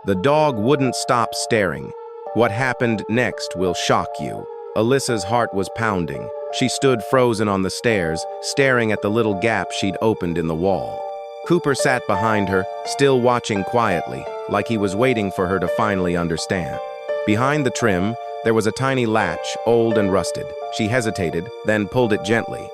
The dog wouldn't stop staring. What happened next will shock you. Alyssa's heart was pounding. She stood frozen on the stairs, staring at the little gap she'd opened in the wall. Cooper sat behind her, still watching quietly, like he was waiting for her to finally understand. Behind the trim, there was a tiny latch, old and rusted. She hesitated, then pulled it gently.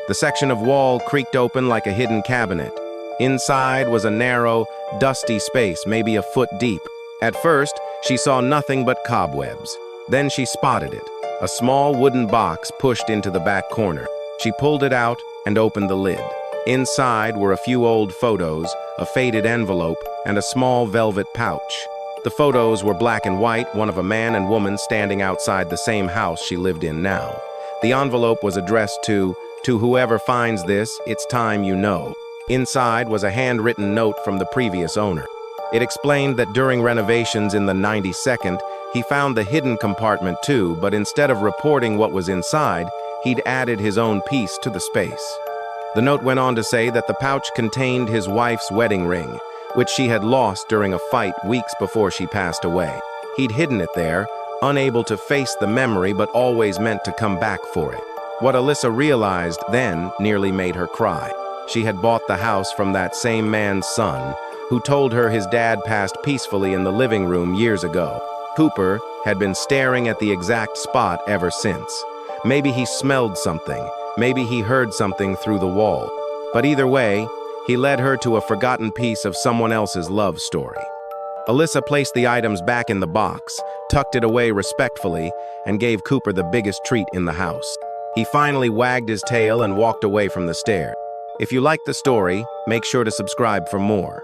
The section of wall creaked open like a hidden cabinet. Inside was a narrow, dusty space, maybe a foot deep. At first, she saw nothing but cobwebs. Then she spotted it, a small wooden box pushed into the back corner. She pulled it out and opened the lid. Inside were a few old photos, a faded envelope, and a small velvet pouch. The photos were black and white, one of a man and woman standing outside the same house she lived in now. The envelope was addressed to whoever finds this, it's time you know. Inside was a handwritten note from the previous owner. It explained that during renovations in the 92nd, he found the hidden compartment too, but instead of reporting what was inside, he'd added his own piece to the space. The note went on to say that the pouch contained his wife's wedding ring, which she had lost during a fight weeks before she passed away. He'd hidden it there, unable to face the memory but always meant to come back for it. What Alyssa realized then nearly made her cry. She had bought the house from that same man's son, who told her his dad passed peacefully in the living room years ago. Cooper had been staring at the exact spot ever since. Maybe he smelled something, maybe he heard something through the wall. But either way, he led her to a forgotten piece of someone else's love story. Alyssa placed the items back in the box, tucked it away respectfully, and gave Cooper the biggest treat in the house. He finally wagged his tail and walked away from the stairs. If you liked the story, make sure to subscribe for more.